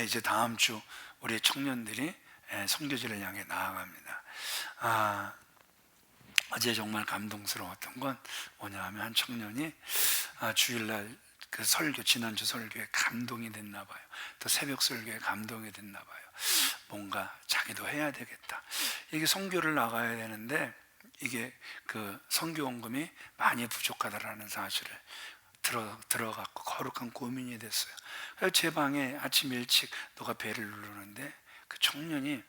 이제 다음 주 우리 청년들이 선교지를 향해 나아갑니다. 어제 정말 감동스러웠던 건 뭐냐 하면 한 청년이 주일날 그 설교, 지난주 설교에 감동이 됐나 봐요. 또 새벽 설교에 감동이 됐나 봐요. 뭔가 자기도 해야 되겠다. 이게 선교를 나가야 되는데 이게 그 선교원금이 많이 부족하다라는 사실을 들어갖고 거룩한 고민이 됐어요. 그래서 제 방에 아침 일찍 누가 벨을 누르는데 그 청년이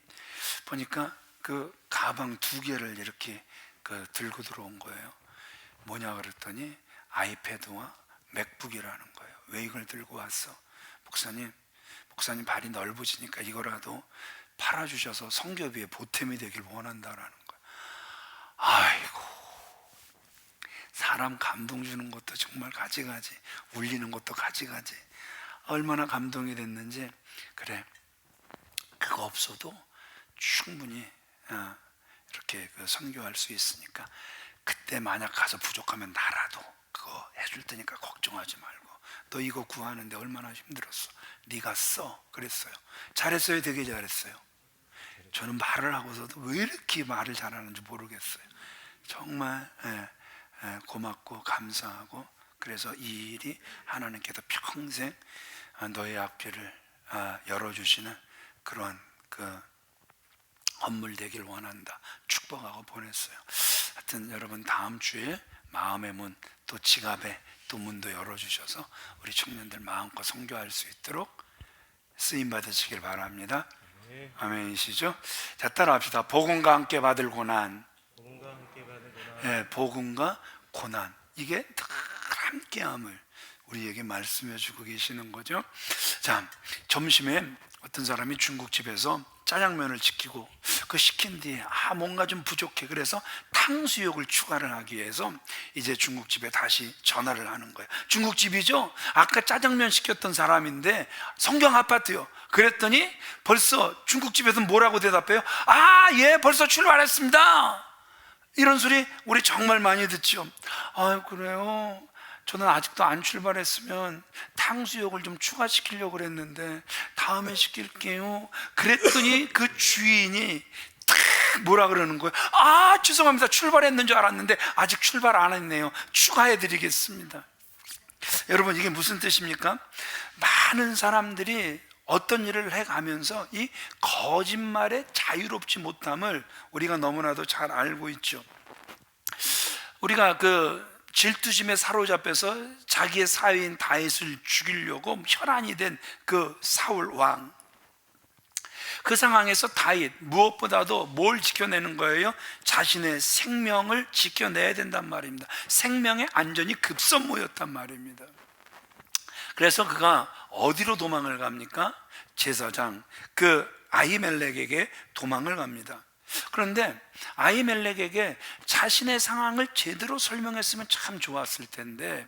보니까 그 가방 2개를 이렇게 들고 들어온 거예요. 뭐냐 그랬더니 아이패드와 맥북이라는 거예요. 왜 이걸 들고 왔어? 목사님 발이 넓어지니까 이거라도 팔아주셔서 선교비에 보탬이 되길 원한다라는 거예요. 아이고, 사람 감동 주는 것도 정말 가지가지, 울리는 것도 가지가지. 얼마나 감동이 됐는지. 그래, 그거 없어도 충분히 이렇게 선교할 수 있으니까 그때 만약 가서 부족하면 나라도 그거 해줄 테니까 걱정하지 말고, 너 이거 구하는데 얼마나 힘들었어, 네가 써. 그랬어요. 잘했어요. 되게 잘했어요. 저는 말을 하고서도 왜 이렇게 말을 잘하는지 모르겠어요. 정말 고맙고 감사하고, 그래서 이 일이 하나님께서 평생 너의 앞길을 열어주시는 그런 건물 되길 원한다, 축복하고 보냈어요. 하여튼 여러분, 다음 주에 마음의 문, 또 지갑의 또 문도 열어주셔서 우리 청년들 마음껏 선교할 수 있도록 쓰임 받으시길 바랍니다. 아멘이시죠? 자, 따라합시다. 복음과 함께 받을 고난. 복음과 고난, 이게 다 함께함을 우리에게 말씀해 주고 계시는 거죠. 자, 점심에 어떤 사람이 중국집에서 짜장면을 시키고 그 시킨 뒤에 뭔가 좀 부족해. 그래서 탕수육을 추가를 하기 위해서 이제 중국집에 다시 전화를 하는 거예요. 중국집이죠? 아까 짜장면 시켰던 사람인데 성경 아파트요. 그랬더니 벌써 중국집에서 뭐라고 대답해요? 예, 벌써 출발했습니다. 이런 소리 우리 정말 많이 듣죠. 그래요? 저는 아직도 안 출발했으면 탕수육을 좀 추가시키려고 그랬는데 다음에 시킬게요. 그랬더니 그 주인이 뭐라 그러는 거예요? 죄송합니다. 출발했는 줄 알았는데 아직 출발 안 했네요. 추가해 드리겠습니다. 여러분, 이게 무슨 뜻입니까? 많은 사람들이 어떤 일을 해가면서 이 거짓말의 자유롭지 못함을 우리가 너무나도 잘 알고 있죠. 우리가 질투심에 사로잡혀서 자기의 사위인 다윗을 죽이려고 혈안이 된 그 사울 왕, 그 상황에서 다윗 무엇보다도 뭘 지켜내는 거예요? 자신의 생명을 지켜내야 된단 말입니다. 생명의 안전이 급선무였단 말입니다. 그래서 그가 어디로 도망을 갑니까? 제사장 아히멜렉에게 도망을 갑니다. 그런데 아히멜렉에게 자신의 상황을 제대로 설명했으면 참 좋았을 텐데,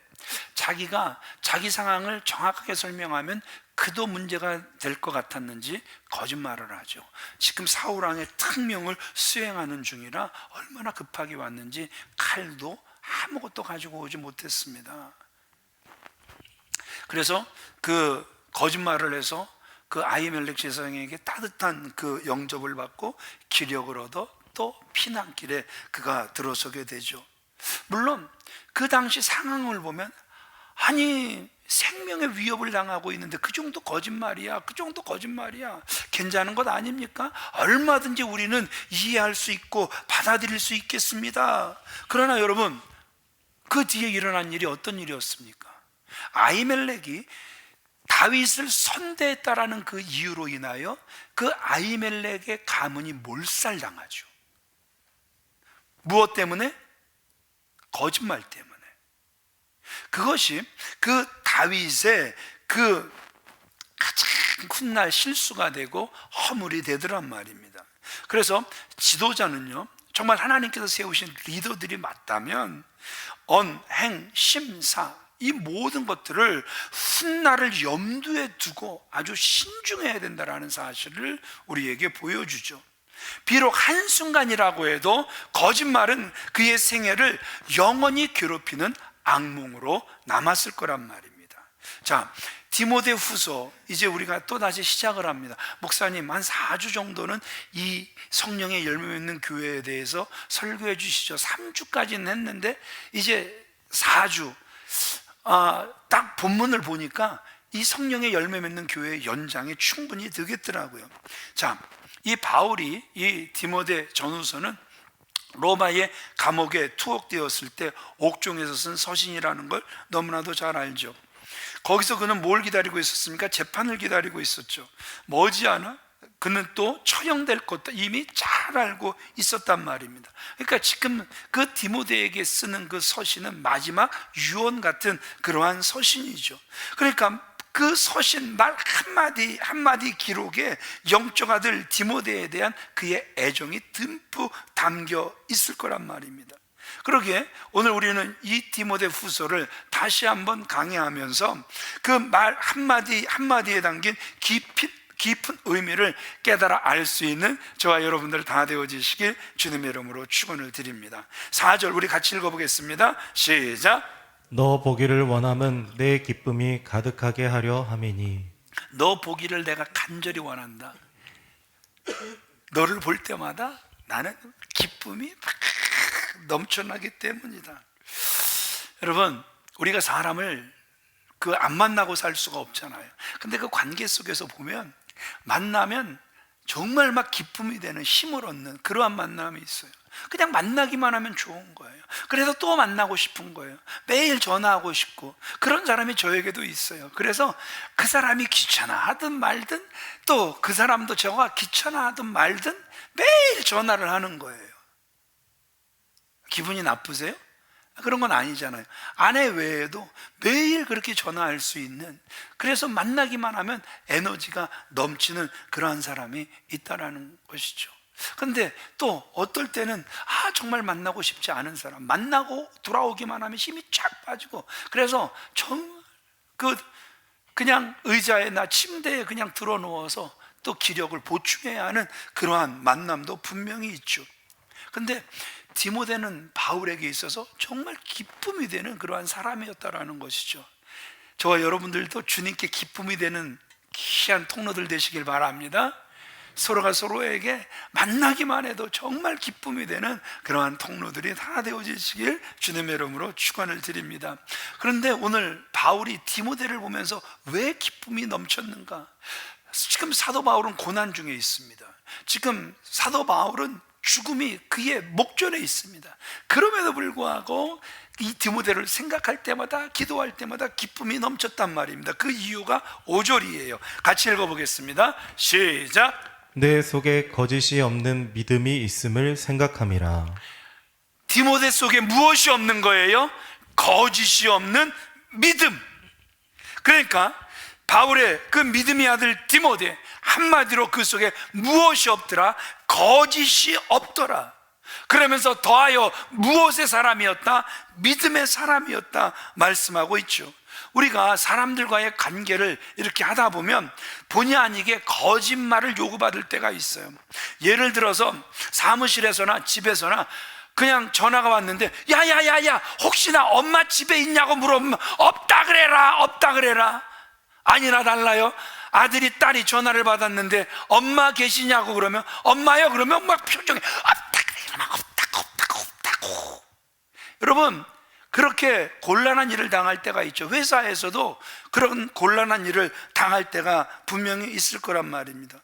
자기가 자기 상황을 정확하게 설명하면 그도 문제가 될 것 같았는지 거짓말을 하죠. 지금 사울왕의 특명을 수행하는 중이라 얼마나 급하게 왔는지 칼도 아무것도 가지고 오지 못했습니다. 그래서 거짓말을 해서 아히멜렉 제사장에게 따뜻한 영접을 받고 기력을 얻어 또 피난길에 그가 들어서게 되죠. 물론 그 당시 상황을 보면 생명의 위협을 당하고 있는데 그 정도 거짓말이야, 괜찮은 것 아닙니까? 얼마든지 우리는 이해할 수 있고 받아들일 수 있겠습니다. 그러나 여러분, 그 뒤에 일어난 일이 어떤 일이었습니까? 아히멜렉이 다윗을 선대했다라는 그 이유로 인하여 그 아히멜렉의 가문이 몰살당하죠. 무엇 때문에? 거짓말 때문에. 그것이 다윗의 가장 훗날 실수가 되고 허물이 되더란 말입니다. 그래서 지도자는요, 정말 하나님께서 세우신 리더들이 맞다면 언, 행, 심, 사, 이 모든 것들을 훗날을 염두에 두고 아주 신중해야 된다는 사실을 우리에게 보여주죠. 비록 한순간이라고 해도 거짓말은 그의 생애를 영원히 괴롭히는 악몽으로 남았을 거란 말입니다. 자, 디모데후서 이제 우리가 또 다시 시작을 합니다. 목사님 한 4주 정도는 이 성령의 열매 맺는 교회에 대해서 설교해 주시죠. 3주까지는 했는데 이제 4주 딱 본문을 보니까 이 성령의 열매 맺는 교회의 연장이 충분히 되겠더라고요. 자, 이 바울이 이 디모데 전후서는 로마의 감옥에 투옥되었을 때 옥중에서 쓴 서신이라는 걸 너무나도 잘 알죠. 거기서 그는 뭘 기다리고 있었습니까? 재판을 기다리고 있었죠. 머지않아 그는 또 처형될 것도 이미 잘 알고 있었단 말입니다. 그러니까 지금 그 디모데에게 쓰는 그 서신은 마지막 유언 같은 그러한 서신이죠. 그러니까 그 서신 말 한마디 한마디 기록에 영적 아들 디모데에 대한 그의 애정이 듬뿍 담겨 있을 거란 말입니다. 그러기에 오늘 우리는 이 디모데 후서를 다시 한번 강의하면서 그 말 한마디 한마디에 담긴 깊은 의미를 깨달아 알 수 있는 저와 여러분들 다 되어지시길 주님의 이름으로 축원을 드립니다. 4절 우리 같이 읽어보겠습니다. 시작. 너 보기를 원함은 내 기쁨이 가득하게 하려 함이니. 너 보기를 내가 간절히 원한다. 너를 볼 때마다 나는 기쁨이 막 넘쳐나기 때문이다. 여러분, 우리가 사람을 안 만나고 살 수가 없잖아요. 근데 그 관계 속에서 보면 만나면 정말 막 기쁨이 되는, 힘을 얻는 그러한 만남이 있어요. 그냥 만나기만 하면 좋은 거예요. 그래서 또 만나고 싶은 거예요. 매일 전화하고 싶고. 그런 사람이 저에게도 있어요. 그래서 그 사람이 귀찮아하든 말든, 또 그 사람도 저가 귀찮아하든 말든 매일 전화를 하는 거예요. 기분이 나쁘세요? 그런 건 아니잖아요. 아내 외에도 매일 그렇게 전화할 수 있는, 그래서 만나기만 하면 에너지가 넘치는 그러한 사람이 있다라는 것이죠. 근데 또 어떨 때는 정말 만나고 싶지 않은 사람, 만나고 돌아오기만 하면 힘이 쫙 빠지고, 그래서 정말 그냥 의자에나 침대에 그냥 들어 누워서 또 기력을 보충해야 하는 그러한 만남도 분명히 있죠. 근데 디모데는 바울에게 있어서 정말 기쁨이 되는 그러한 사람이었다라는 것이죠. 저와 여러분들도 주님께 기쁨이 되는 귀한 통로들 되시길 바랍니다. 서로가 서로에게 만나기만 해도 정말 기쁨이 되는 그러한 통로들이 다 되어지시길 주님의 이름으로 축원을 드립니다. 그런데 오늘 바울이 디모데를 보면서 왜 기쁨이 넘쳤는가? 지금 사도 바울은 고난 중에 있습니다. 지금 사도 바울은 죽음이 그의 목전에 있습니다. 그럼에도 불구하고 이 디모데를 생각할 때마다, 기도할 때마다 기쁨이 넘쳤단 말입니다. 그 이유가 5절이에요. 같이 읽어보겠습니다. 시작. 내 속에 거짓이 없는 믿음이 있음을 생각함이라. 디모데 속에 무엇이 없는 거예요? 거짓이 없는 믿음. 그러니까 바울의 그 믿음의 아들 디모데, 한마디로 그 속에 무엇이 없더라? 거짓이 없더라. 그러면서 더하여 무엇의 사람이었다? 믿음의 사람이었다 말씀하고 있죠. 우리가 사람들과의 관계를 이렇게 하다 보면 본의 아니게 거짓말을 요구받을 때가 있어요. 예를 들어서 사무실에서나 집에서나 그냥 전화가 왔는데, 야야야야, 혹시나 엄마 집에 있냐고 물어보면 없다 그래라. 아니나 달라요. 아들이 딸이 전화를 받았는데 엄마 계시냐고 그러면 엄마요? 그러면 막 표정이 없다고. 여러분, 그렇게 곤란한 일을 당할 때가 있죠. 회사에서도 그런 곤란한 일을 당할 때가 분명히 있을 거란 말입니다.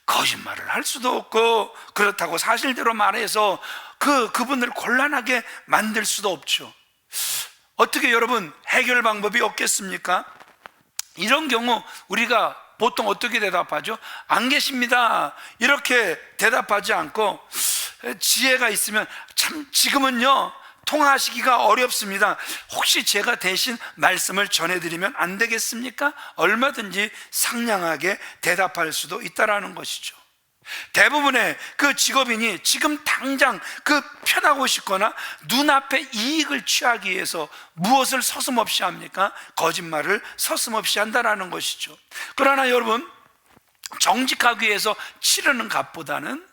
거짓말을 할 수도 없고, 그렇다고 사실대로 말해서 그분을 곤란하게 만들 수도 없죠. 어떻게 여러분 해결 방법이 없겠습니까? 이런 경우 우리가 보통 어떻게 대답하죠? 안 계십니다, 이렇게 대답하지 않고, 지혜가 있으면 참 지금은요 통화하시기가 어렵습니다, 혹시 제가 대신 말씀을 전해드리면 안 되겠습니까? 얼마든지 상냥하게 대답할 수도 있다라는 것이죠. 대부분의 그 직업인이 지금 당장 편하고 싶거나 눈앞에 이익을 취하기 위해서 무엇을 서슴없이 합니까? 거짓말을 서슴없이 한다라는 것이죠. 그러나 여러분, 정직하기 위해서 치르는 값보다는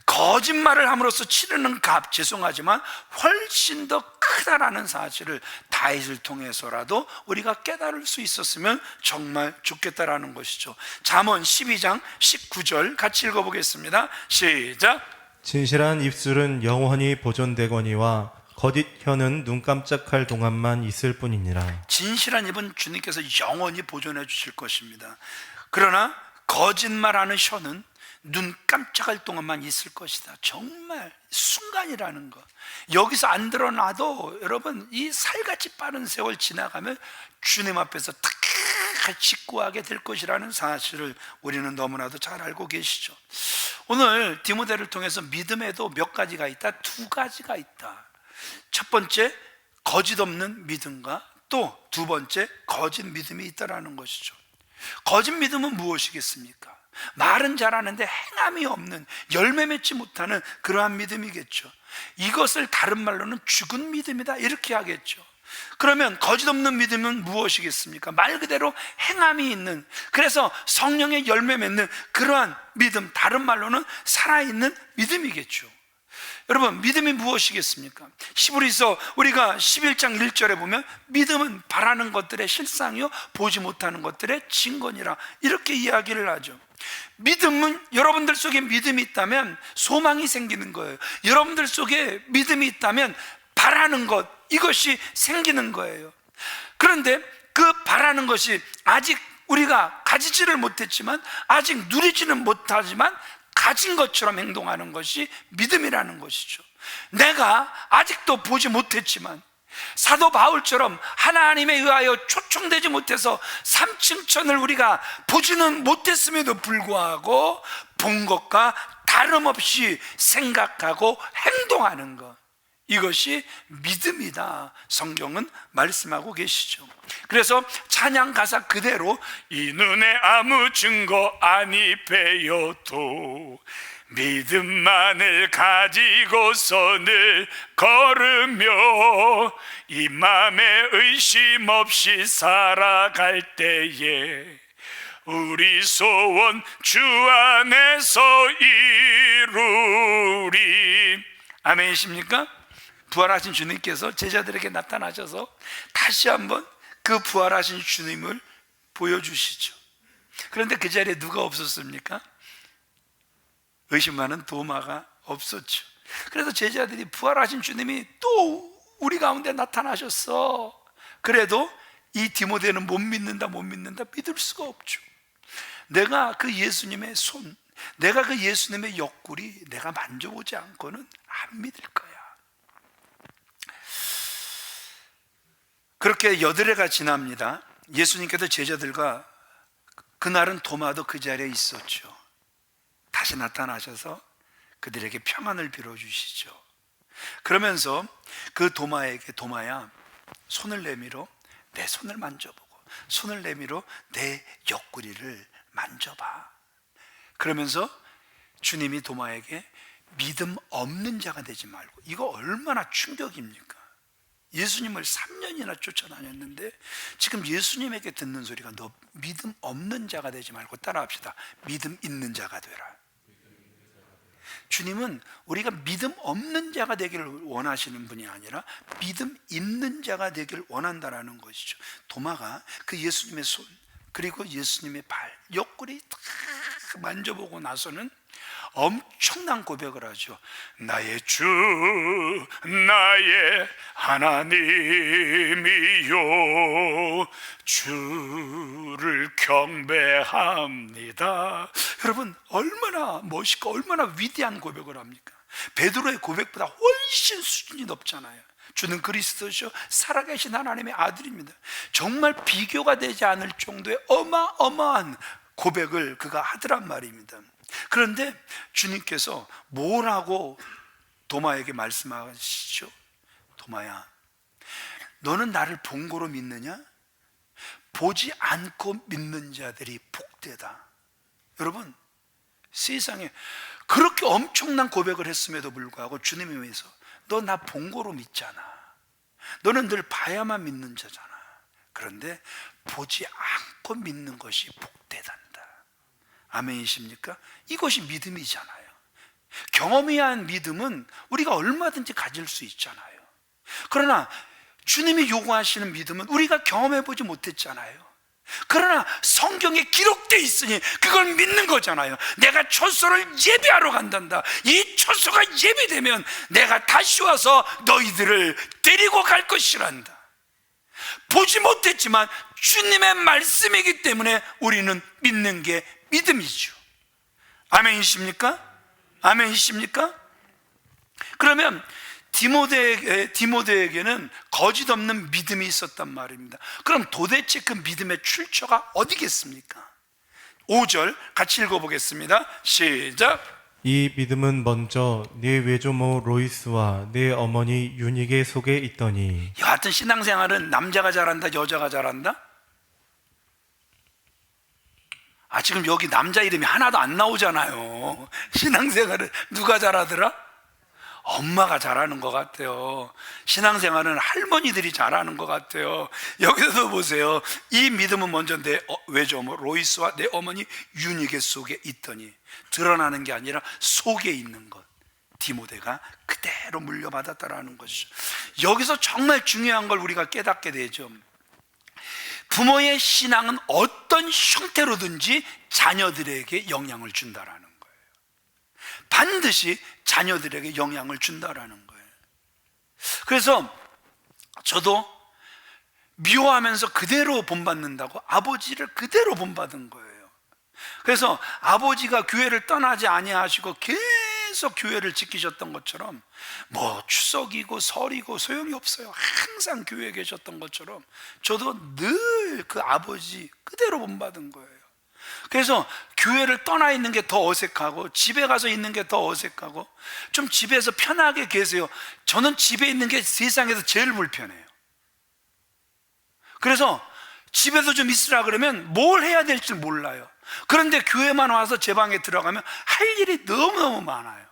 거짓말을 함으로써 치르는 값, 죄송하지만 훨씬 더 크다라는 사실을 다윗을 통해서라도 우리가 깨달을 수 있었으면 정말 좋겠다라는 것이죠. 잠언 12장 19절 같이 읽어보겠습니다. 시작. 진실한 입술은 영원히 보존되거니와 거짓 혀는 눈 깜짝할 동안만 있을 뿐이니라. 진실한 입은 주님께서 영원히 보존해 주실 것입니다. 그러나 거짓말하는 혀는 눈 깜짝할 동안만 있을 것이다. 정말 순간이라는 것. 여기서 안 드러나도 여러분 이 살같이 빠른 세월 지나가면 주님 앞에서 직구하게 될 것이라는 사실을 우리는 너무나도 잘 알고 계시죠. 오늘 디모데를 통해서 믿음에도 몇 가지가 있다? 두 가지가 있다. 첫 번째, 거짓 없는 믿음과 또 두 번째, 거짓 믿음이 있다라는 것이죠. 거짓 믿음은 무엇이겠습니까? 말은 잘하는데 행함이 없는, 열매 맺지 못하는 그러한 믿음이겠죠. 이것을 다른 말로는 죽은 믿음이다 이렇게 하겠죠. 그러면 거짓 없는 믿음은 무엇이겠습니까? 말 그대로 행함이 있는, 그래서 성령의 열매 맺는 그러한 믿음, 다른 말로는 살아있는 믿음이겠죠. 여러분, 믿음이 무엇이겠습니까? 히브리서 우리가 11장 1절에 보면 믿음은 바라는 것들의 실상이요 보지 못하는 것들의 증거니라 이렇게 이야기를 하죠. 믿음은, 여러분들 속에 믿음이 있다면 소망이 생기는 거예요. 여러분들 속에 믿음이 있다면 바라는 것, 이것이 생기는 거예요. 그런데 그 바라는 것이 아직 우리가 가지지를 못했지만, 아직 누리지는 못하지만 가진 것처럼 행동하는 것이 믿음이라는 것이죠. 내가 아직도 보지 못했지만 사도 바울처럼 하나님에 의하여 초청되지 못해서 3층 천을 우리가 보지는 못했음에도 불구하고 본 것과 다름없이 생각하고 행동하는 것, 이것이 믿음이다 성경은 말씀하고 계시죠. 그래서 찬양 가사 그대로 이 눈에 아무 증거 아니 배여도 믿음만을 가지고서 늘 걸으며 이 맘에 의심 없이 살아갈 때에 우리 소원 주 안에서 이루리. 아멘이십니까? 부활하신 주님께서 제자들에게 나타나셔서 다시 한번 그 부활하신 주님을 보여주시죠. 그런데 그 자리에 누가 없었습니까? 의심 많은 도마가 없었죠. 그래서 제자들이 부활하신 주님이 또 우리 가운데 나타나셨어. 그래도 이 디모데는 못 믿는다 믿을 수가 없죠. 내가 그 예수님의 손, 내가 그 예수님의 옆구리 내가 만져보지 않고는 안 믿을 거야. 그렇게 8해가 지납니다. 예수님께서 제자들과, 그날은 도마도 그 자리에 있었죠. 다시 나타나셔서 그들에게 평안을 빌어주시죠. 그러면서 그 도마에게, 도마야 손을 내밀어 내 손을 만져보고 손을 내밀어 내 옆구리를 만져봐. 그러면서 주님이 도마에게 믿음 없는 자가 되지 말고, 이거 얼마나 충격입니까? 예수님을 3년이나 쫓아다녔는데 지금 예수님에게 듣는 소리가 너 믿음 없는 자가 되지 말고, 따라합시다. 믿음 있는 자가 되라. 주님은 우리가 믿음 없는 자가 되기를 원하시는 분이 아니라 믿음 있는 자가 되기를 원한다라는 것이죠. 도마가 그 예수님의 손, 그리고 예수님의 발, 옆구리 딱 만져보고 나서는 엄청난 고백을 하죠. 나의 주, 나의 하나님이요, 주를 경배합니다. 여러분, 얼마나 멋있고 얼마나 위대한 고백을 합니까? 베드로의 고백보다 훨씬 수준이 높잖아요. 주는 그리스도시요 살아계신 하나님의 아들입니다. 정말 비교가 되지 않을 정도의 어마어마한 고백을 그가 하더란 말입니다. 그런데 주님께서 뭐라고 도마에게 말씀하시죠? 도마야, 너는 나를 본 거로 믿느냐? 보지 않고 믿는 자들이 복되다. 여러분, 세상에 그렇게 엄청난 고백을 했음에도 불구하고 주님이 위해서 너 나 본 거로 믿잖아. 너는 늘 봐야만 믿는 자잖아. 그런데 보지 않고 믿는 것이 복되단다. 아멘이십니까? 이것이 믿음이잖아요. 경험이한 믿음은 우리가 얼마든지 가질 수 있잖아요. 그러나 주님이 요구하시는 믿음은 우리가 경험해보지 못했잖아요. 그러나 성경에 기록되어 있으니 그걸 믿는 거잖아요. 내가 초소를 예배하러 간단다. 이 초소가 예배되면 내가 다시 와서 너희들을 데리고 갈 것이란다. 보지 못했지만 주님의 말씀이기 때문에 우리는 믿는 게 믿음이죠. 아멘이십니까? 아멘이십니까? 그러면 디모데에게는 거짓 없는 믿음이 있었단 말입니다. 그럼 도대체 그 믿음의 출처가 어디겠습니까? 5절 같이 읽어보겠습니다. 시작. 이 믿음은 먼저 네 외조모 로이스와 네 어머니 유닉의 속에 있더니. 여하튼 신앙생활은 남자가 잘한다, 여자가 잘한다? 지금 여기 남자 이름이 하나도 안 나오잖아요. 신앙생활은 누가 잘하더라? 엄마가 잘하는 것 같아요. 신앙생활은 할머니들이 잘하는 것 같아요. 여기서도 보세요. 이 믿음은 먼저 내 외조모 로이스와 내 어머니 유닉의 속에 있더니, 드러나는 게 아니라 속에 있는 것, 디모데가 그대로 물려받았다라는 것이죠. 여기서 정말 중요한 걸 우리가 깨닫게 되죠. 부모의 신앙은 어떤 형태로든지 자녀들에게 영향을 준다라는 거예요. 반드시 자녀들에게 영향을 준다라는 거예요. 그래서 저도 미워하면서 그대로 본받는다고 아버지를 그대로 본받은 거예요. 그래서 아버지가 교회를 떠나지 아니하시고 계속 교회를 지키셨던 것처럼, 뭐 추석이고 설이고 소용이 없어요. 항상 교회에 계셨던 것처럼 저도 늘 그 아버지 그대로 본받은 거예요. 그래서 교회를 떠나 있는 게 더 어색하고 집에 가서 있는 게 더 어색하고, 좀 집에서 편하게 계세요. 저는 집에 있는 게 세상에서 제일 불편해요. 그래서 집에서 좀 있으라 그러면 뭘 해야 될지 몰라요. 그런데 교회만 와서 제 방에 들어가면 할 일이 너무너무 많아요.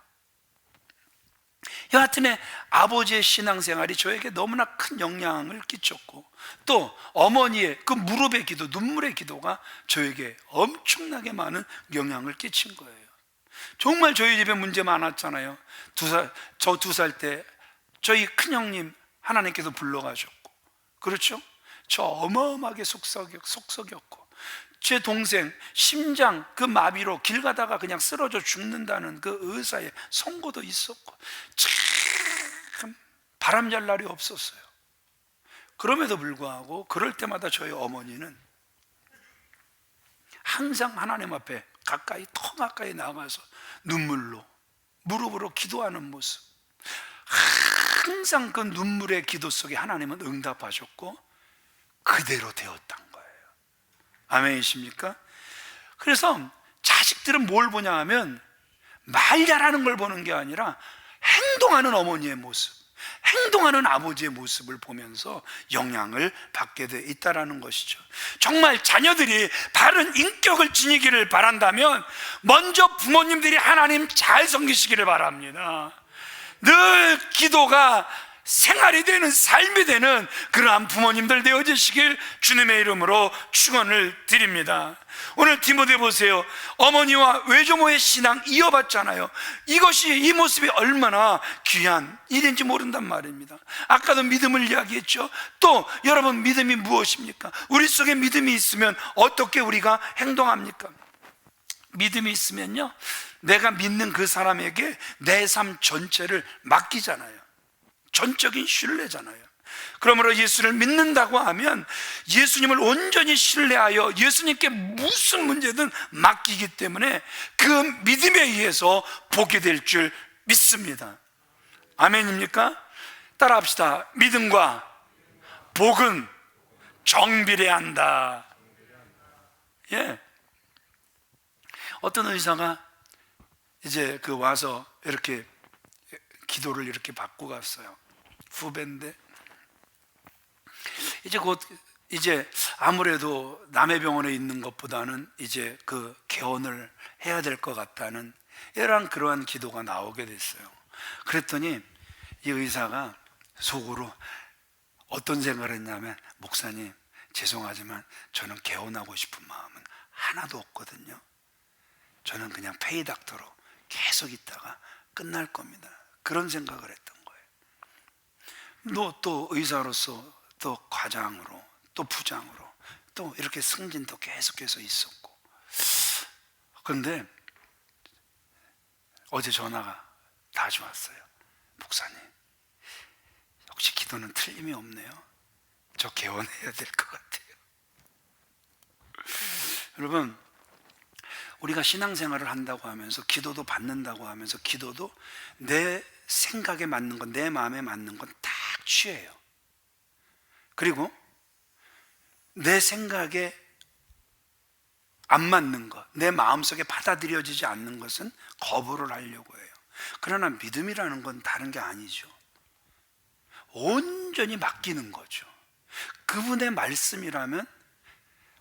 여하튼에 아버지의 신앙생활이 저에게 너무나 큰 영향을 끼쳤고, 또 어머니의 그 무릎의 기도, 눈물의 기도가 저에게 엄청나게 많은 영향을 끼친 거예요. 정말 저희 집에 문제 많았잖아요. 저 2살 때 저희 큰형님 하나님께서 불러가셨고, 그렇죠? 저 어마어마하게 속썩였고, 제 동생 심장 그 마비로 길 가다가 그냥 쓰러져 죽는다는 그 의사의 선고도 있었고, 참 바람잘 날이 없었어요. 그럼에도 불구하고 그럴 때마다 저희 어머니는 항상 하나님 앞에 더 가까이 나가서 눈물로, 무릎으로 기도하는 모습, 항상 그 눈물의 기도 속에 하나님은 응답하셨고 그대로 되었던 거예요. 아멘이십니까? 그래서 자식들은 뭘 보냐 하면 말 잘하는 걸 보는 게 아니라 행동하는 어머니의 모습, 행동하는 아버지의 모습을 보면서 영향을 받게 돼 있다라는 것이죠. 정말 자녀들이 바른 인격을 지니기를 바란다면 먼저 부모님들이 하나님 잘 섬기시기를 바랍니다. 늘 기도가 생활이 되는, 삶이 되는 그러한 부모님들 되어주시길 주님의 이름으로 축원을 드립니다. 오늘 디모데 보세요. 어머니와 외조모의 신앙 이어봤잖아요. 이 모습이 얼마나 귀한 일인지 모른단 말입니다. 아까도 믿음을 이야기했죠. 또 여러분, 믿음이 무엇입니까? 우리 속에 믿음이 있으면 어떻게 우리가 행동합니까? 믿음이 있으면요, 내가 믿는 그 사람에게 내 삶 전체를 맡기잖아요. 전적인 신뢰잖아요. 그러므로 예수를 믿는다고 하면 예수님을 온전히 신뢰하여 예수님께 무슨 문제든 맡기기 때문에 그 믿음에 의해서 보게 될 줄 믿습니다. 아멘입니까? 따라합시다. 믿음과 복은 정비례한다. 예. 어떤 의사가 이제 와서 이렇게 기도를 이렇게 받고 갔어요. 후배인데 이제 아무래도 남의 병원에 있는 것보다는 이제 그 개원을 해야 될 것 같다는 그러한 기도가 나오게 됐어요. 그랬더니 이 의사가 속으로 어떤 생각을 했냐면, 목사님 죄송하지만 저는 개원하고 싶은 마음은 하나도 없거든요. 저는 그냥 페이닥터로 계속 있다가 끝날 겁니다. 그런 생각을 했던 거예요. 또 의사로서 또 과장으로 또 부장으로 또 이렇게 승진도 계속해서 있었고, 그런데 어제 전화가 다시 왔어요. 목사님, 혹시 기도는 틀림이 없네요. 저 개원해야 될 것 같아요. 여러분, 우리가 신앙생활을 한다고 하면서 기도도 받는다고 하면서 기도도 내 생각에 맞는 건, 내 마음에 맞는 건 딱 취해요. 그리고 내 생각에 안 맞는 것, 내 마음속에 받아들여지지 않는 것은 거부를 하려고 해요. 그러나 믿음이라는 건 다른 게 아니죠. 온전히 맡기는 거죠. 그분의 말씀이라면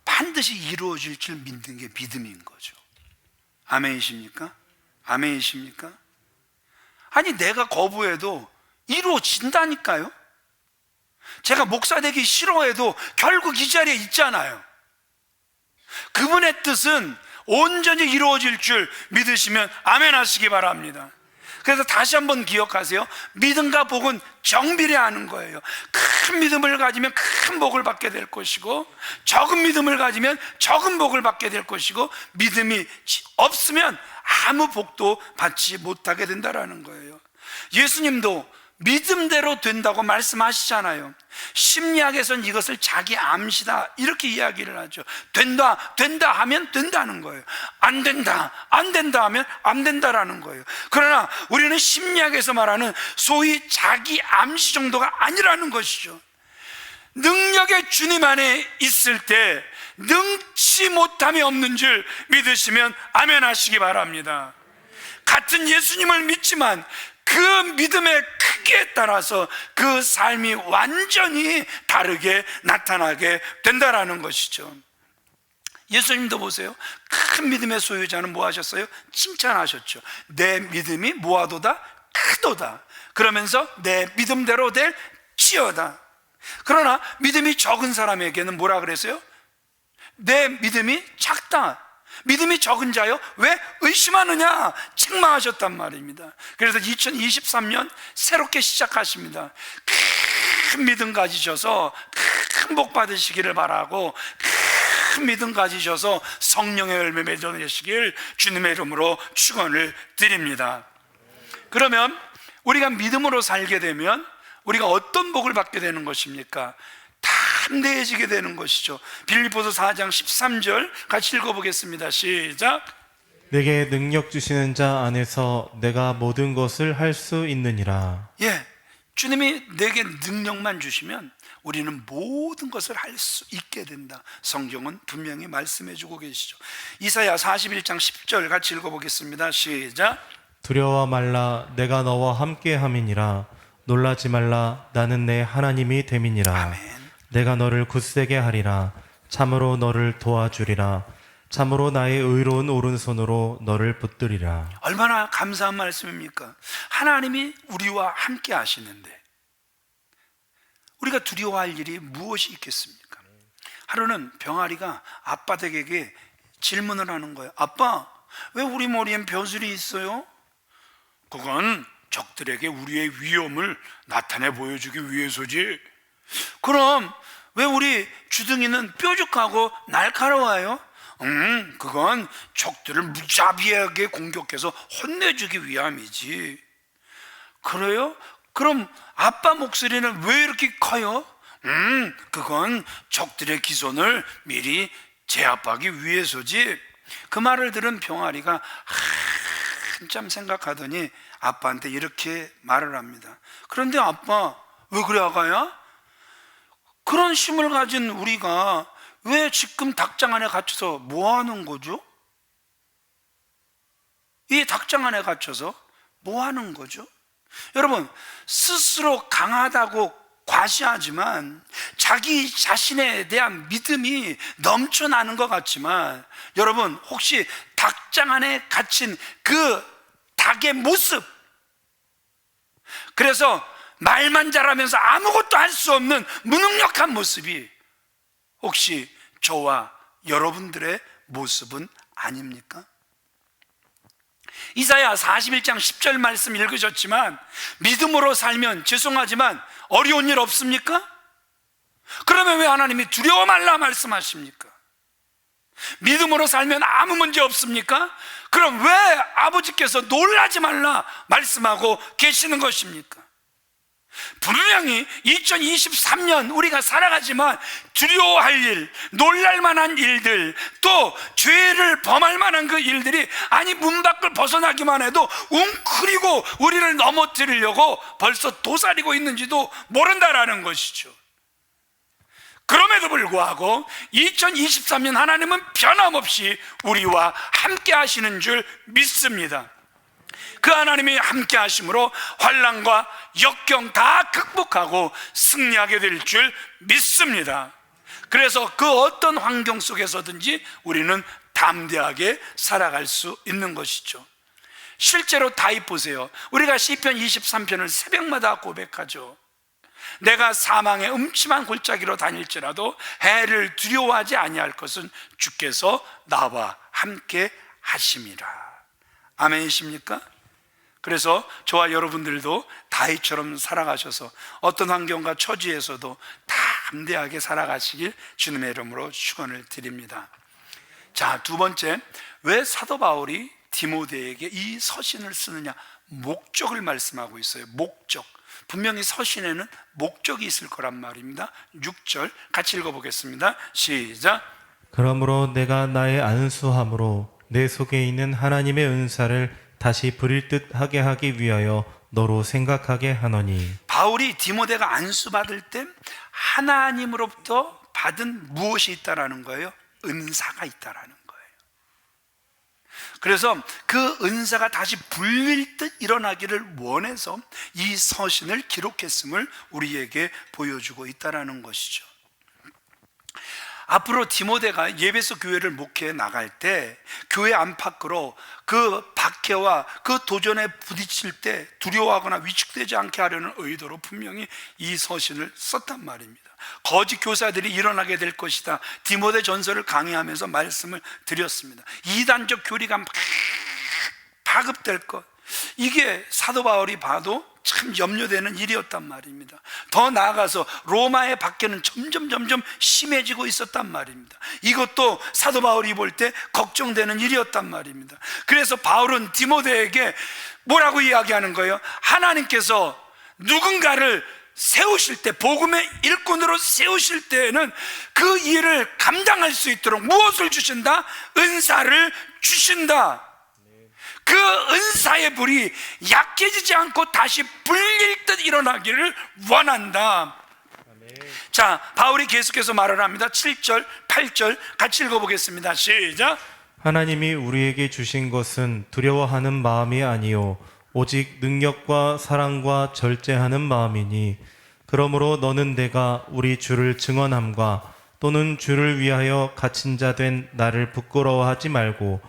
반드시 이루어질 줄 믿는 게 믿음인 거죠. 아멘이십니까? 아멘이십니까? 아니, 내가 거부해도 이루어진다니까요. 제가 목사 되기 싫어해도 결국 이 자리에 있잖아요. 그분의 뜻은 온전히 이루어질 줄 믿으시면 아멘 하시기 바랍니다. 그래서 다시 한번 기억하세요. 믿음과 복은 정비례하는 거예요. 큰 믿음을 가지면 큰 복을 받게 될 것이고, 적은 믿음을 가지면 적은 복을 받게 될 것이고, 믿음이 없으면 아무 복도 받지 못하게 된다라는 거예요. 예수님도 믿음대로 된다고 말씀하시잖아요. 심리학에서는 이것을 자기 암시다 이렇게 이야기를 하죠. 된다 하면 된다는 거예요. 안 된다 하면 안 된다라는 거예요. 그러나 우리는 심리학에서 말하는 소위 자기 암시 정도가 아니라는 것이죠. 능력의 주님 안에 있을 때 능치 못함이 없는 줄 믿으시면 아멘 하시기 바랍니다. 같은 예수님을 믿지만 그 믿음의 크기에 따라서 그 삶이 완전히 다르게 나타나게 된다라는 것이죠. 예수님도 보세요. 큰 믿음의 소유자는 뭐 하셨어요? 칭찬하셨죠. 내 믿음이 뭐하도다? 크도다. 그러면서 내 믿음대로 될지어다. 그러나 믿음이 적은 사람에게는 뭐라 그랬어요? 내 믿음이 작다. 믿음이 적은 자요, 왜 의심하느냐? 책망하셨단 말입니다. 그래서 2023년 새롭게 시작하십니다. 큰 믿음 가지셔서 큰 복 받으시기를 바라고, 큰 믿음 가지셔서 성령의 열매 맺어내시길 주님의 이름으로 축원을 드립니다. 그러면 우리가 믿음으로 살게 되면 우리가 어떤 복을 받게 되는 것입니까? 담대해지게 되는 것이죠. 빌립보서 4장 13절 같이 읽어보겠습니다. 시작. 내게 능력 주시는 자 안에서 내가 모든 것을 할 수 있느니라. 예, 주님이 내게 능력만 주시면 우리는 모든 것을 할 수 있게 된다. 성경은 분명히 말씀해 주고 계시죠. 이사야 41장 10절 같이 읽어보겠습니다. 시작. 두려워 말라, 내가 너와 함께 함이니라. 놀라지 말라, 나는 내 하나님이 됨이니라. 아멘. 내가 너를 굳세게 하리라. 참으로 너를 도와주리라. 참으로 나의 의로운 오른손으로 너를 붙들리라. 얼마나 감사한 말씀입니까? 하나님이 우리와 함께 하시는데 우리가 두려워할 일이 무엇이 있겠습니까? 하루는 병아리가 아빠 댁에게 질문을 하는 거예요. 아빠, 왜 우리 머리엔 벼슬이 있어요? 그건 적들에게 우리의 위험을 나타내 보여주기 위해서지. 그럼 왜 우리 주둥이는 뾰족하고 날카로워요? 그건 적들을 무자비하게 공격해서 혼내주기 위함이지. 그래요? 그럼 아빠 목소리는 왜 이렇게 커요? 그건 적들의 기손을 미리 제압하기 위해서지. 그 말을 들은 병아리가 한참 생각하더니 아빠한테 이렇게 말을 합니다. 그런데 아빠, 왜 그래 아가야? 그런 힘을 가진 우리가 왜 지금 닭장 안에 갇혀서 뭐 하는 거죠? 이 닭장 안에 갇혀서 뭐 하는 거죠? 여러분, 스스로 강하다고 과시하지만 자기 자신에 대한 믿음이 넘쳐나는 것 같지만, 여러분 혹시 닭장 안에 갇힌 그 닭의 모습, 그래서 말만 잘하면서 아무것도 할 수 없는 무능력한 모습이 혹시 저와 여러분들의 모습은 아닙니까? 이사야 41장 10절 말씀 읽으셨지만 믿음으로 살면 죄송하지만 어려운 일 없습니까? 그러면 왜 하나님이 두려워 말라 말씀하십니까? 믿음으로 살면 아무 문제 없습니까? 그럼 왜 아버지께서 놀라지 말라 말씀하고 계시는 것입니까? 분명히 2023년 우리가 살아가지만 두려워할 일, 놀랄 만한 일들, 또 죄를 범할 만한 그 일들이 아니 문 밖을 벗어나기만 해도 웅크리고 우리를 넘어뜨리려고 벌써 도사리고 있는지도 모른다라는 것이죠. 그럼에도 불구하고 2023년 하나님은 변함없이 우리와 함께 하시는 줄 믿습니다. 그 하나님이 함께 하심으로 환난과 역경 다 극복하고 승리하게 될 줄 믿습니다. 그래서 그 어떤 환경 속에서든지 우리는 담대하게 살아갈 수 있는 것이죠. 실제로 다윗 보세요. 우리가 시편 23편을 새벽마다 고백하죠. 내가 사망의 음침한 골짜기로 다닐지라도 해를 두려워하지 아니할 것은 주께서 나와 함께 하심이라. 아멘이십니까? 그래서 저와 여러분들도 다윗처럼 살아가셔서 어떤 환경과 처지에서도 담대하게 살아가시길 주님의 이름으로 축원을 드립니다. 자, 두 번째, 왜 사도 바울이 디모데에게 이 서신을 쓰느냐? 목적을 말씀하고 있어요. 목적. 분명히 서신에는 목적이 있을 거란 말입니다. 6절 같이 읽어보겠습니다. 시작. 그러므로 내가 나의 안수함으로 내 속에 있는 하나님의 은사를 다시 부릴 듯 하게 하기 위하여 너로 생각하게 하노니. 바울이 디모데가 안수받을 때 하나님으로부터 받은 무엇이 있다라는 거예요? 은사가 있다라는 거예요. 그래서 그 은사가 다시 불릴 듯 일어나기를 원해서 이 서신을 기록했음을 우리에게 보여주고 있다라는 것이죠. 앞으로 디모데가 예배소 교회를 목회해 나갈 때 교회 안팎으로 그 박해와 그 도전에 부딪힐 때 두려워하거나 위축되지 않게 하려는 의도로 분명히 이 서신을 썼단 말입니다. 거짓 교사들이 일어나게 될 것이다. 디모데 전서를 강의하면서 말씀을 드렸습니다. 이단적 교리가 막 파급될 것, 이게 사도 바울이 봐도 참 염려되는 일이었단 말입니다. 더 나아가서 로마의 박해는 점점 심해지고 있었단 말입니다. 이것도 사도 바울이 볼 때 걱정되는 일이었단 말입니다. 그래서 바울은 디모데에게 뭐라고 이야기하는 거예요? 하나님께서 누군가를 세우실 때, 복음의 일꾼으로 세우실 때에는 그 일을 감당할 수 있도록 무엇을 주신다? 은사를 주신다. 그 은사의 불이 약해지지 않고 다시 불릴 듯 일어나기를 원한다. 자, 바울이 계속해서 말을 합니다. 7절, 8절 같이 읽어보겠습니다. 시작. 하나님이 우리에게 주신 것은 두려워하는 마음이 아니요 오직 능력과 사랑과 절제하는 마음이니 그러므로 너는 내가 우리 주를 증언함과 또는 주를 위하여 갇힌 자 된 나를 부끄러워하지 말고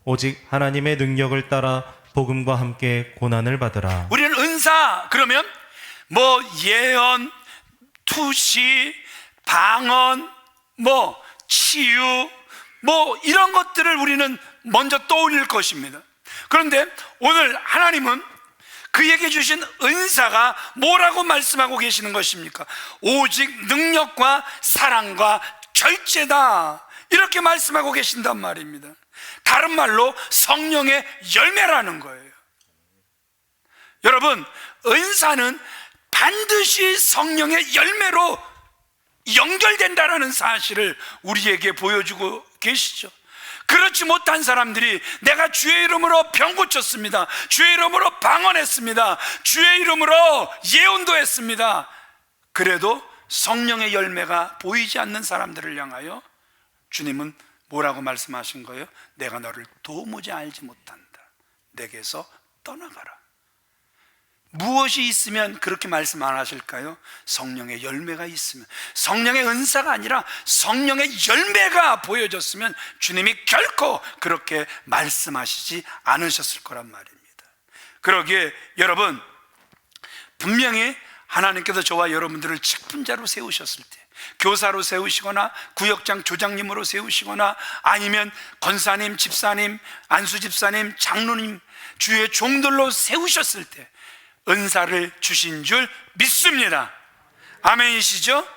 오직 하나님의 능력을 따라 복음과 함께 고난을 받으라. 우리는 은사 그러면 뭐 예언, 투시, 방언, 뭐 치유, 뭐 이런 것들을 우리는 먼저 떠올릴 것입니다. 그런데 오늘 하나님은 그에게 주신 은사가 뭐라고 말씀하고 계시는 것입니까? 오직 능력과 사랑과 절제다, 이렇게 말씀하고 계신단 말입니다. 다른 말로 성령의 열매라는 거예요. 여러분, 은사는 반드시 성령의 열매로 연결된다라는 사실을 우리에게 보여주고 계시죠. 그렇지 못한 사람들이 내가 주의 이름으로 병 고쳤습니다, 주의 이름으로 방언했습니다, 주의 이름으로 예언도 했습니다, 그래도 성령의 열매가 보이지 않는 사람들을 향하여 주님은 뭐라고 말씀하신 거예요? 내가 너를 도무지 알지 못한다. 내게서 떠나가라. 무엇이 있으면 그렇게 말씀 안 하실까요? 성령의 열매가 있으면, 성령의 은사가 아니라 성령의 열매가 보여졌으면 주님이 결코 그렇게 말씀하시지 않으셨을 거란 말입니다. 그러기에 여러분, 분명히 하나님께서 저와 여러분들을 직분자로 세우셨을 때, 교사로 세우시거나 구역장 조장님으로 세우시거나 아니면 권사님, 집사님, 안수 집사님, 장로님, 주의 종들로 세우셨을 때 은사를 주신 줄 믿습니다. 아멘이시죠?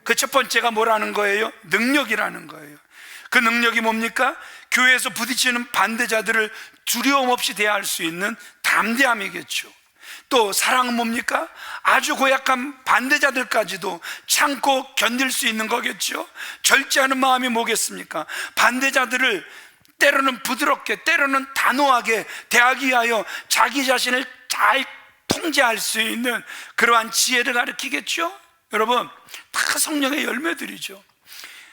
그 첫 번째가 뭐라는 거예요? 능력이라는 거예요. 그 능력이 뭡니까? 교회에서 부딪히는 반대자들을 두려움 없이 대할 수 있는 담대함이겠죠. 또 사랑은 뭡니까? 아주 고약한 반대자들까지도 참고 견딜 수 있는 거겠죠. 절제하는 마음이 뭐겠습니까? 반대자들을 때로는 부드럽게, 때로는 단호하게 대하기 위하여 자기 자신을 잘 통제할 수 있는 그러한 지혜를 가르치겠죠. 여러분, 다 성령의 열매들이죠.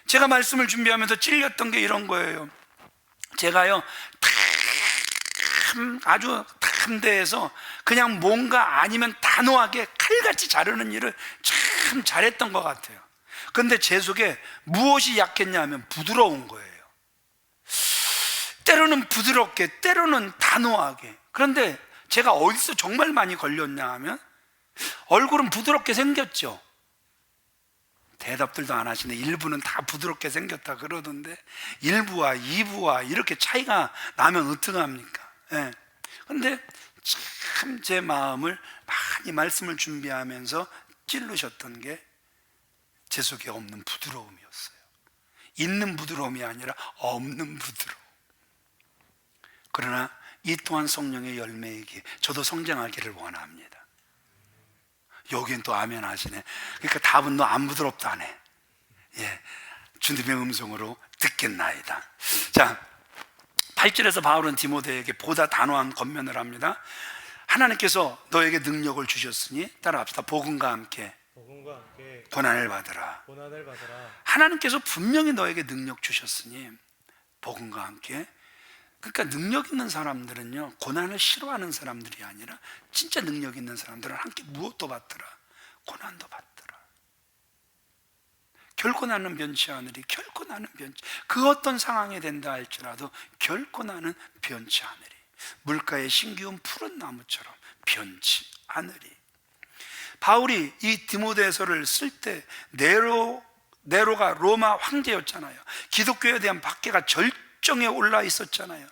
제가 말씀을 준비하면서 찔렸던 게 이런 거예요. 제가요 아주 담대해서 그냥 뭔가 아니면 단호하게 칼같이 자르는 일을 참 잘했던 것 같아요. 근데 제 속에 무엇이 약했냐 하면 부드러운 거예요. 때로는 부드럽게, 때로는 단호하게. 그런데 제가 어디서 정말 많이 걸렸냐 하면 얼굴은 부드럽게 생겼죠. 대답들도 안 하시네. 일부는 다 부드럽게 생겼다 그러던데 일부와 이부와 이렇게 차이가 나면 어떡합니까? 예. 근데 참 제 마음을 많이 말씀을 준비하면서 찔르셨던 게 제 속에 없는 부드러움이었어요. 있는 부드러움이 아니라 없는 부드러움. 그러나 이 또한 성령의 열매이기에 저도 성장하기를 원합니다. 여긴 또 아멘 하시네. 그러니까 답은 너 안 부드럽다네. 예, 주님의 음성으로 듣겠나이다. 자, 8절에서 바울은 디모데에게 보다 단호한 권면을 합니다. 하나님께서 너에게 능력을 주셨으니 따라합시다. 복음과 함께 고난을 받으라. 하나님께서 분명히 너에게 능력 주셨으니 복음과 함께. 그러니까 능력 있는 사람들은요 고난을 싫어하는 사람들이 아니라 진짜 능력 있는 사람들은 함께 무엇도 받더라. 고난도 받더라. 결코 나는 변치 않으리. 결코 나는 변치, 그 어떤 상황이 된다 할지라도 결코 나는 변치 않으리. 물가에 심기운 푸른 나무처럼 변치 않으리. 바울이 이 디모데서를 쓸 때 네로가 로마 황제였잖아요. 기독교에 대한 박해가 절정에 올라 있었잖아요.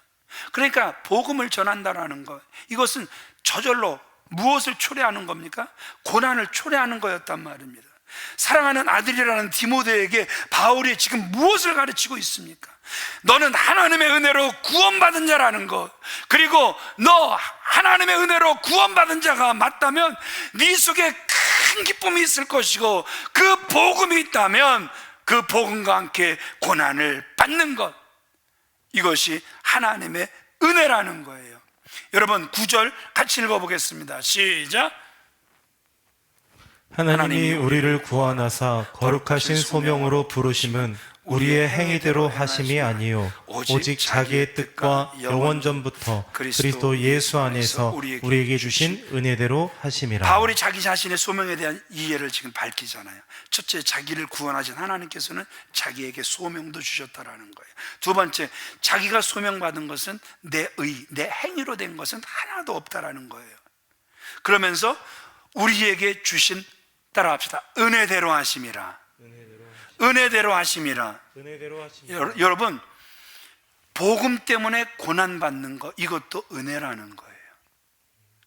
그러니까 복음을 전한다라는 것, 이것은 저절로 무엇을 초래하는 겁니까? 고난을 초래하는 거였단 말입니다. 사랑하는 아들이라는 디모데에게 바울이 지금 무엇을 가르치고 있습니까? 너는 하나님의 은혜로 구원받은 자라는 것, 그리고 너 하나님의 은혜로 구원받은 자가 맞다면 네 속에 큰 기쁨이 있을 것이고, 그 복음이 있다면 그 복음과 함께 고난을 받는 것, 이것이 하나님의 은혜라는 거예요. 여러분 9절 같이 읽어보겠습니다. 시작. 하나님이 우리를 구원하사 거룩하신 소명으로 부르심은 우리의 행위대로 하심이 아니요 오직 자기의 뜻과 영원전부터 그리스도 예수 안에서 우리에게 주신 은혜대로 하심이라. 바울이 자기 자신의 소명에 대한 이해를 지금 밝히잖아요. 첫째, 자기를 구원하신 하나님께서는 자기에게 소명도 주셨다라는 거예요. 두 번째, 자기가 소명받은 것은 내 행위로 된 것은 하나도 없다라는 거예요. 그러면서 우리에게 주신, 따라합시다, 은혜대로 하심이라. 은혜대로 하심이라. 여러분, 복음 때문에 고난받는 거, 이것도 은혜라는 거예요.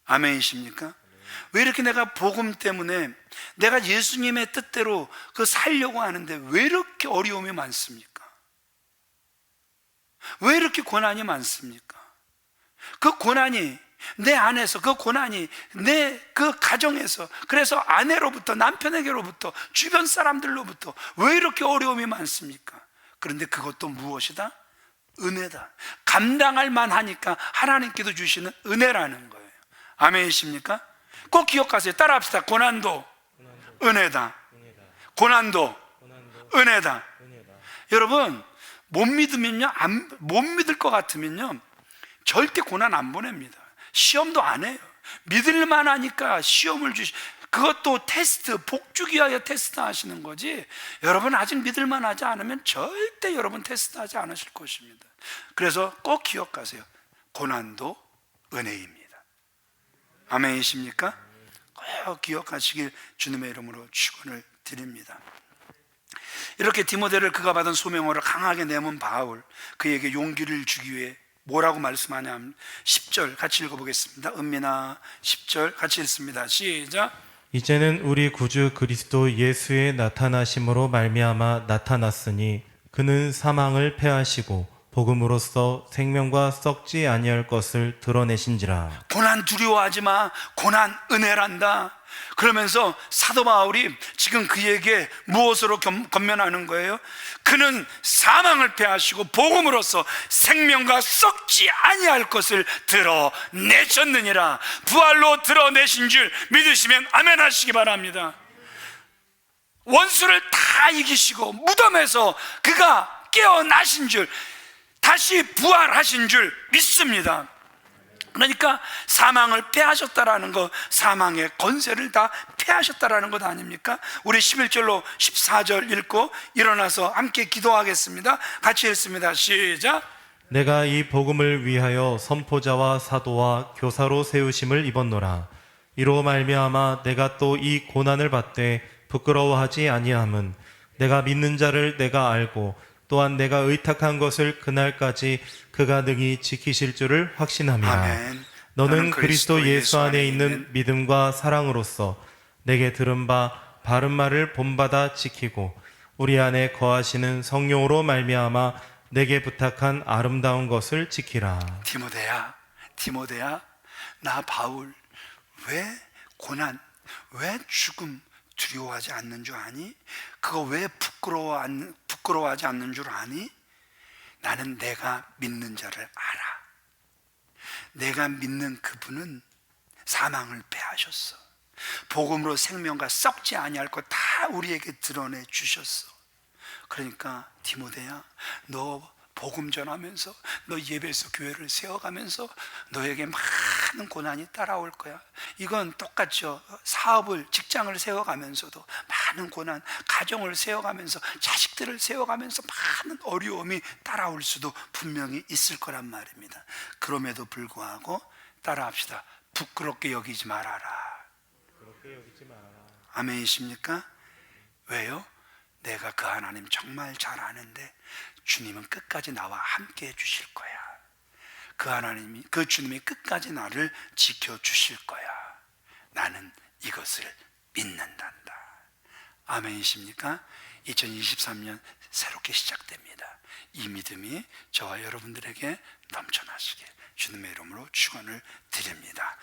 아멘이십니까? 왜 이렇게 내가 복음 때문에 내가 예수님의 뜻대로 그 살려고 하는데 왜 이렇게 어려움이 많습니까? 왜 이렇게 고난이 많습니까? 그 고난이 내 안에서, 그 고난이 내 그 가정에서, 그래서 아내로부터, 남편에게로부터, 주변 사람들로부터 왜 이렇게 어려움이 많습니까? 그런데 그것도 무엇이다? 은혜다. 감당할 만하니까 하나님께도 주시는 은혜라는 거예요. 아멘이십니까? 꼭 기억하세요. 따라합시다. 고난도 은혜다. 고난도 은혜다. 여러분, 못 믿으면요, 못 믿을 것 같으면요 절대 고난 안 보냅니다. 시험도 안 해요. 믿을만 하니까 시험을 그것도 테스트, 복주기 위하여 테스트 하시는 거지, 여러분 아직 믿을만 하지 않으면 절대 여러분 테스트 하지 않으실 것입니다. 그래서 꼭 기억하세요. 고난도 은혜입니다. 아멘이십니까? 꼭 기억하시길 주님의 이름으로 축원을 드립니다. 이렇게 디모데를 그가 받은 소명으로 강하게 내몬 바울, 그에게 용기를 주기 위해 뭐라고 말씀하냐면 10절 같이 읽어보겠습니다. 은민아 10절 같이 읽습니다. 시작. 이제는 우리 구주 그리스도 예수의 나타나심으로 말미암아 나타났으니 그는 사망을 패하시고 복음으로써 생명과 썩지 아니할 것을 드러내신지라. 고난 두려워하지 마. 고난 은혜란다. 그러면서 사도 바울이 지금 그에게 무엇으로 권면하는 거예요? 그는 사망을 패하시고 복음으로써 생명과 썩지 아니할 것을 드러내셨느니라. 부활로 드러내신 줄 믿으시면 아멘 하시기 바랍니다. 원수를 다 이기시고 무덤에서 그가 깨어나신 줄, 다시 부활하신 줄 믿습니다. 그러니까 사망을 패하셨다라는 것, 사망의 권세를 다 패하셨다라는 것 아닙니까? 우리 11절로 14절 읽고 일어나서 함께 기도하겠습니다. 같이 읽습니다. 시작. 내가 이 복음을 위하여 선포자와 사도와 교사로 세우심을 입었노라. 이로 말미암아 내가 또 이 고난을 받되 부끄러워하지 아니함은 내가 믿는 자를 내가 알고 또한 내가 의탁한 것을 그날까지 그가 능히 지키실 줄을 확신함이라. 아멘. 너는 그리스도 예수 안에 있는 믿음과 사랑으로서 내게 들은 바 바른 말을 본받아 지키고 우리 안에 거하시는 성령으로 말미암아 내게 부탁한 아름다운 것을 지키라. 디모데야, 나 바울 왜 고난, 왜 죽음 두려워하지 않는 줄 아니? 그거 왜 부끄러워하지 않는 줄 아니? 나는 내가 믿는 자를 알아. 내가 믿는 그분은 사망을 패하셨어. 복음으로 생명과 썩지 아니할 것 다 우리에게 드러내 주셨어. 그러니까 디모데야, 너 복음 전하면서, 너 예배에서 교회를 세워가면서 너에게 많은 고난이 따라올 거야. 이건 똑같죠. 사업을, 직장을 세워가면서도 많은 고난, 가정을 세워가면서, 자식들을 세워가면서 많은 어려움이 따라올 수도 분명히 있을 거란 말입니다. 그럼에도 불구하고 따라합시다. 부끄럽게 여기지 말아라. 아멘이십니까? 왜요? 내가 그 하나님 정말 잘 아는데 주님은 끝까지 나와 함께 해주실 거야. 그 하나님이, 그 주님이 끝까지 나를 지켜주실 거야. 나는 이것을 믿는단다. 아멘이십니까? 2023년 새롭게 시작됩니다. 이 믿음이 저와 여러분들에게 넘쳐나시길 주님의 이름으로 축원을 드립니다.